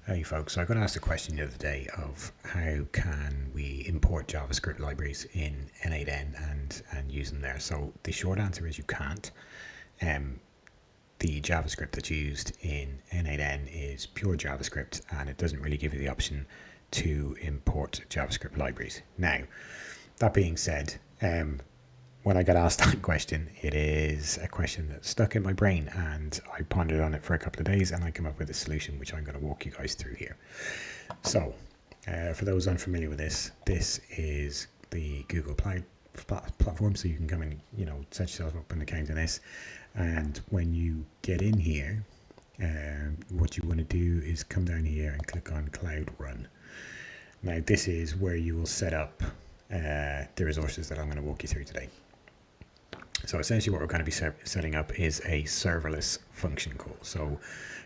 Hey folks, so I got asked a question the other day of how can we import JavaScript libraries in n8n and use them there. So the short answer is you can't. The JavaScript that's used in n8n is pure JavaScript and it doesn't really give you the option to import JavaScript libraries. Now, that being said, when I got asked that question, it is a question that stuck in my brain and I pondered on it for a couple of days and I came up with a solution which I'm going to walk you guys through here. So, for those unfamiliar with this, this is the Google platform, so you can come and set yourself up an account in this. And when you get in here, what you want to do is come down here and click on Cloud Run. Now, this is where you will set up the resources that I'm going to walk you through today. So essentially what we're going to be setting up is a serverless function call. So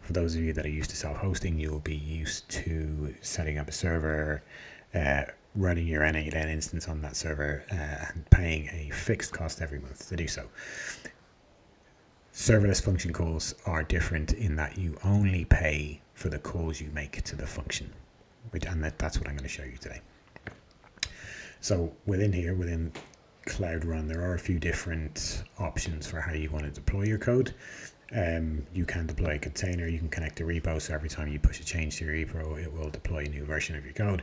for those of you that are used to self-hosting, you'll be used to setting up a server, running your n8n instance on that server, and paying a fixed cost every month to do so. Serverless function calls are different in that you only pay for the calls you make to the function, and that's what I'm going to show you today. So within Cloud Run, there are a few different options for how you want to deploy your code. You can deploy a container, you can connect a repo, so every time you push a change to your repo, it will deploy a new version of your code.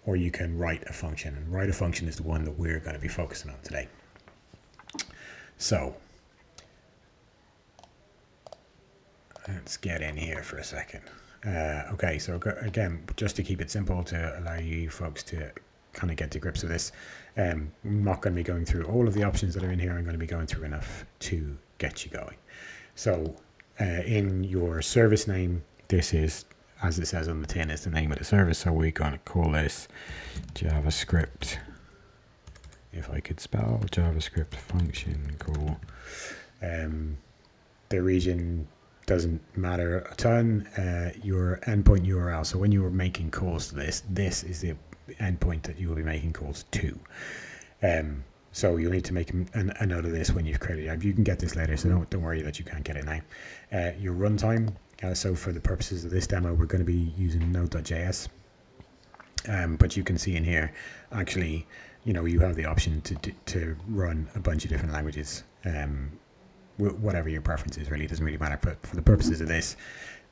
Or you can write a function, and write a function is the one that we're going to be focusing on today. So let's get in here for a second. Okay, so again, just to keep it simple to allow you folks to kind of get to grips with this, I'm not going to be going through all of the options that are in here. I'm going to be going through enough to get you going. So in your service name, this is, as it says on the tin, is the name of the service. So we're going to call this JavaScript, if I could spell, JavaScript function call. The region doesn't matter a ton. Your endpoint URL, so when you are making calls to this is the endpoint that you will be making calls to. So you'll need to make a note of this when you've created it. You can get this later, so don't worry that you can't get it now. Your runtime, so for the purposes of this demo, we're going to be using node.js. But you can see in here, actually, you have the option to run a bunch of different languages. Whatever your preference is, really, it doesn't really matter. But for the purposes of this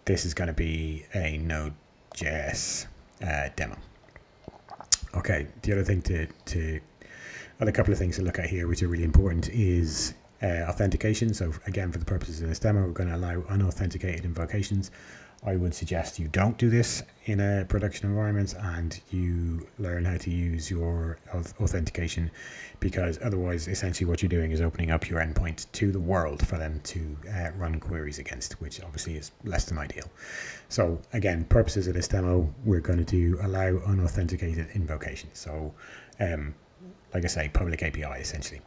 is going to be a Node.js demo. Okay, the other thing other couple of things to look at here, which are really important, is authentication. So again, for the purposes of this demo, we're going to allow unauthenticated invocations. I would suggest you don't do this in a production environment and you learn how to use your authentication, because otherwise essentially what you're doing is opening up your endpoint to the world for them to run queries against, which obviously is less than ideal. So again, purposes of this demo, we're going to do allow unauthenticated invocations. So like I say, public API essentially.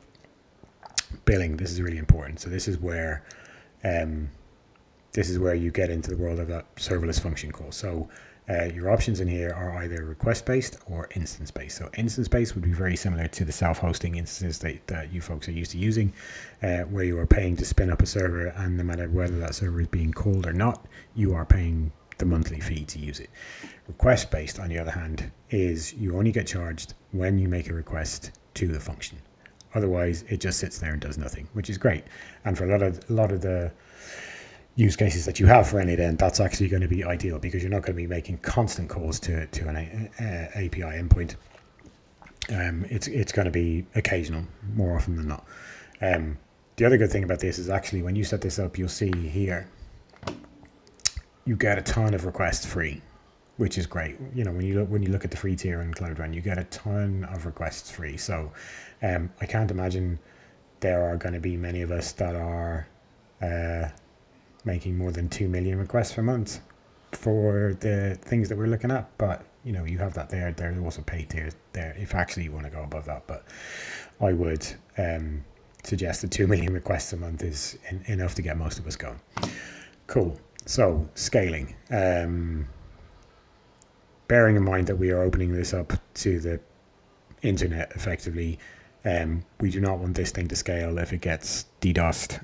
Billing, this is really important. So this is where you get into the world of that serverless function call. So your options in here are either request-based or instance-based. So instance-based would be very similar to the self-hosting instances that you folks are used to using, where you are paying to spin up a server, and no matter whether that server is being called or not, you are paying the monthly fee to use it. Request-based, on the other hand, is you only get charged when you make a request to the function. Otherwise, it just sits there and does nothing, which is great. And for a lot of the use cases that you have for n8n, that's actually going to be ideal, because you're not going to be making constant calls to an API endpoint. It's going to be occasional, more often than not. The other good thing about this is actually when you set this up, you'll see here you get a ton of requests free, which is great. When you look at the free tier in Cloud Run, you get a ton of requests free. So I can't imagine there are going to be many of us that are making more than 2 million requests per month for the things that we're looking at. But you have that there. There's also paid tiers there if actually you want to go above that. But I would suggest that 2 million requests a month is enough to get most of us going. Cool. So scaling. Bearing in mind that we are opening this up to the internet effectively, we do not want this thing to scale if it gets DDoSed.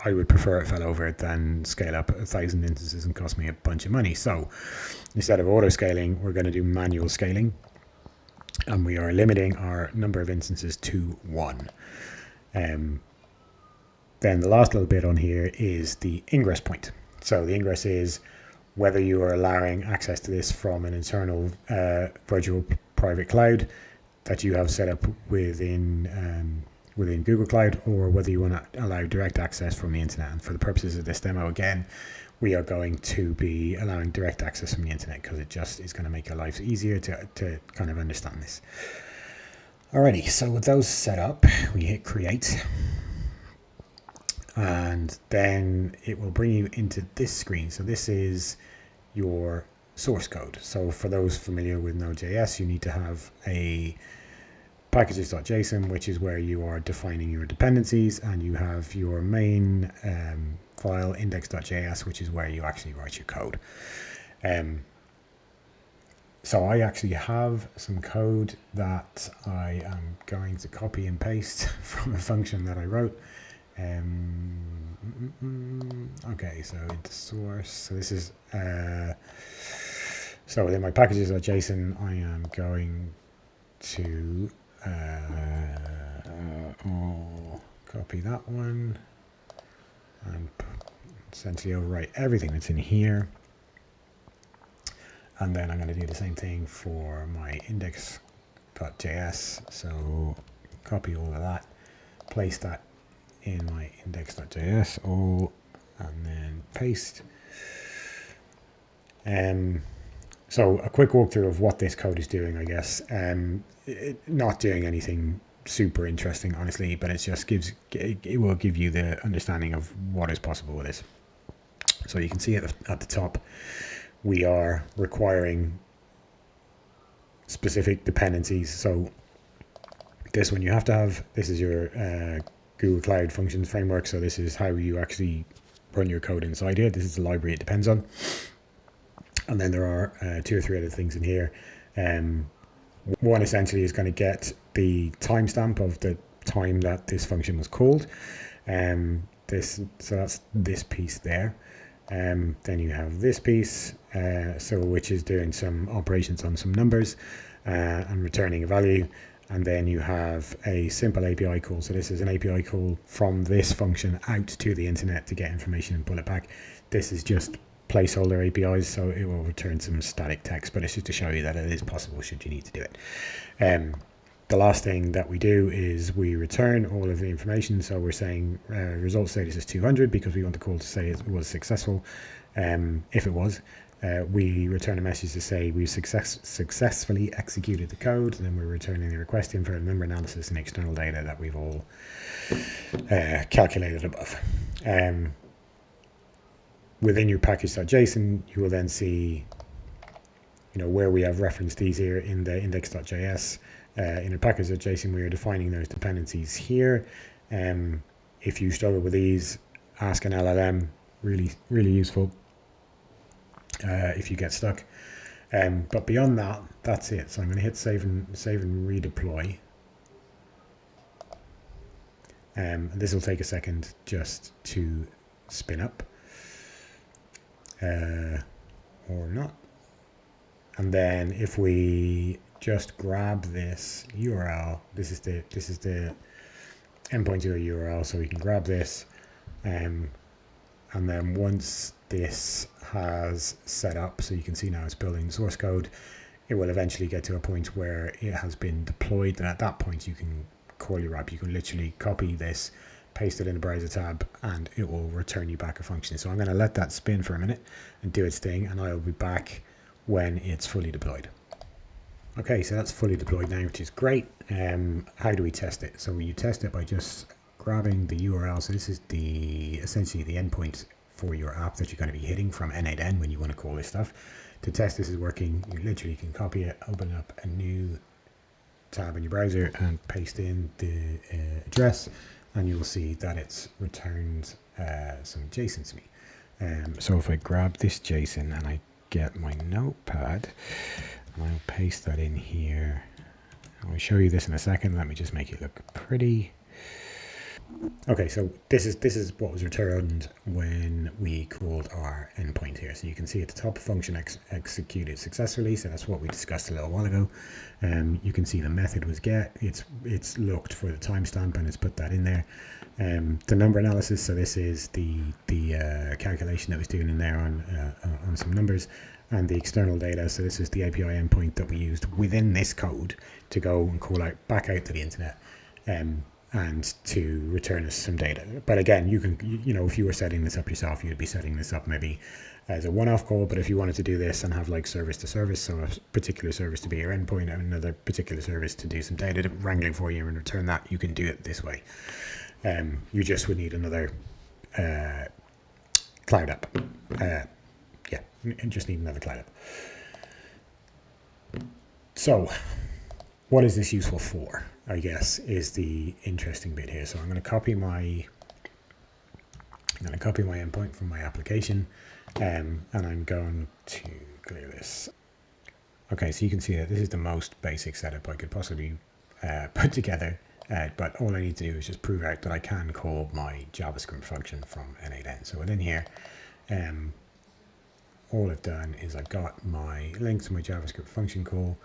I would prefer it fell over than scale up 1,000 instances and cost me a bunch of money. So instead of auto scaling, we're going to do manual scaling, and we are limiting our number of instances to 1. Then the last little bit on here is the ingress point. So the ingress is whether you are allowing access to this from an internal virtual private cloud that you have set up within Google Cloud, or whether you want to allow direct access from the internet. And for the purposes of this demo, again, we are going to be allowing direct access from the internet because it just is going to make our lives easier to kind of understand this. Alrighty, so with those set up, we hit create, and then it will bring you into this screen. So this is your source code. So for those familiar with Node.js, you need to have a packages.json, which is where you are defining your dependencies, and you have your main file index.js, which is where you actually write your code. So I actually have some code that I am going to copy and paste from a function that I wrote. Okay, so into source. So this is so within my packages.json, I am going to copy that one and essentially overwrite everything that's in here. And then I'm going to do the same thing for my index.js. So copy all of that, place that in my index.js all, and then paste. So a quick walkthrough of what this code is doing, I guess. Not doing anything super interesting, honestly, but it just it will give you the understanding of what is possible with this. So you can see at the top, we are requiring specific dependencies. So this one you have to have. This is your Google Cloud Functions framework. So this is how you actually run your code inside here. This is the library it depends on. And then there are 2 or 3 other things in here. One essentially is going to get the timestamp of the time that this function was called. So that's this piece there. Then you have this piece, which is doing some operations on some numbers and returning a value. And then you have a simple API call. So this is an API call from this function out to the internet to get information and pull it back. This is just placeholder APIs, so it will return some static text, but it's just to show you that it is possible should you need to do it. The last thing that we do is we return all of the information. So we're saying result status is 200 because we want the call to say it was successful. If it was, we return a message to say we've successfully executed the code. And then we're returning the request info, number analysis, and external data that we've all calculated above. Within your package.json, you will then see, where we have referenced these here in the index.js. In a package.json, we are defining those dependencies here. If you struggle with these, ask an LLM. Really, really useful if you get stuck. But beyond that, that's it. So I'm going to hit save and redeploy. And this will take a second just to spin up. Or not. And then if we just grab this URL, this is the endpoint to a URL, so we can grab this, and then once this has set up, so you can see now it's building the source code, it will eventually get to a point where it has been deployed, and at that point you can call your app. You can literally copy this, paste it in the browser tab, and it will return you back a function. So I'm going to let that spin for a minute and do its thing, and I'll be back when it's fully deployed. Okay, so that's fully deployed now, which is great. How do we test it? So you test it by just grabbing the URL. So this is essentially the endpoint for your app that you're going to be hitting from n8n when you want to call this stuff. To test this is working, you literally can copy it, open up a new tab in your browser and paste in the address, and you will see that it's returned some JSON to me. So if I grab this JSON and I get my notepad, and I'll paste that in here. I'll show you this in a second. Let me just make it look pretty. Okay, so this is what was returned when we called our endpoint here. So you can see at the top, function executed successfully. So that's what we discussed a little while ago. You can see the method was get. It's looked for the timestamp and it's put that in there. The number analysis. So this is the calculation that was doing in there on some numbers, and the external data. So this is the API endpoint that we used within this code to go and call out back out to the internet. And to return us some data. But again, you can, if you were setting this up yourself, you'd be setting this up maybe as a one-off call. But if you wanted to do this and have like service to service, so a particular service to be your endpoint and another particular service to do some data wrangling for you and return that, you can do it this way. You just would need another cloud app. Yeah, you just need another cloud app. So what is this useful for, I guess, is the interesting bit here. So I'm going to copy my endpoint from my application, and I'm going to clear this. Okay, so you can see that this is the most basic setup I could possibly put together, but all I need to do is just prove out that I can call my JavaScript function from n8n. So within here, all I've done is I've got my link to my JavaScript function call.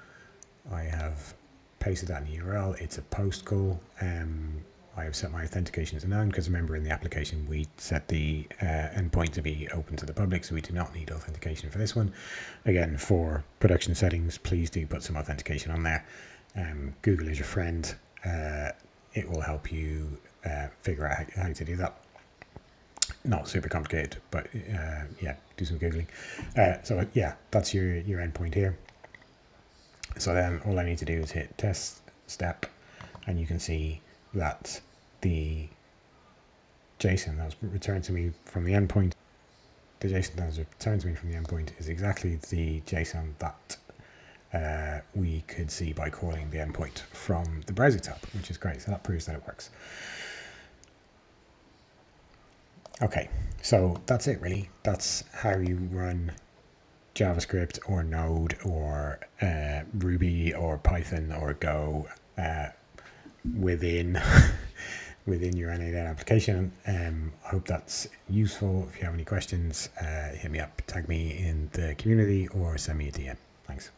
I have pasted that in the URL. It's a post call. I have set my authentication to none because remember in the application we set the endpoint to be open to the public, so we do not need authentication for this one. Again, for production settings, please do put some authentication on there. Google is your friend. It will help you figure out how to do that. Not super complicated, but yeah, do some Googling. So yeah, that's your endpoint here. So then all I need to do is hit test step, and you can see that the JSON that was returned to me from the endpoint, is exactly the JSON that we could see by calling the endpoint from the browser tab, which is great. So that proves that it works. Okay, so that's it really. That's how you run JavaScript or Node or Ruby or Python or Go within your n8n application. I hope that's useful. If you have any questions, hit me up, tag me in the community, or send me a DM. Thanks.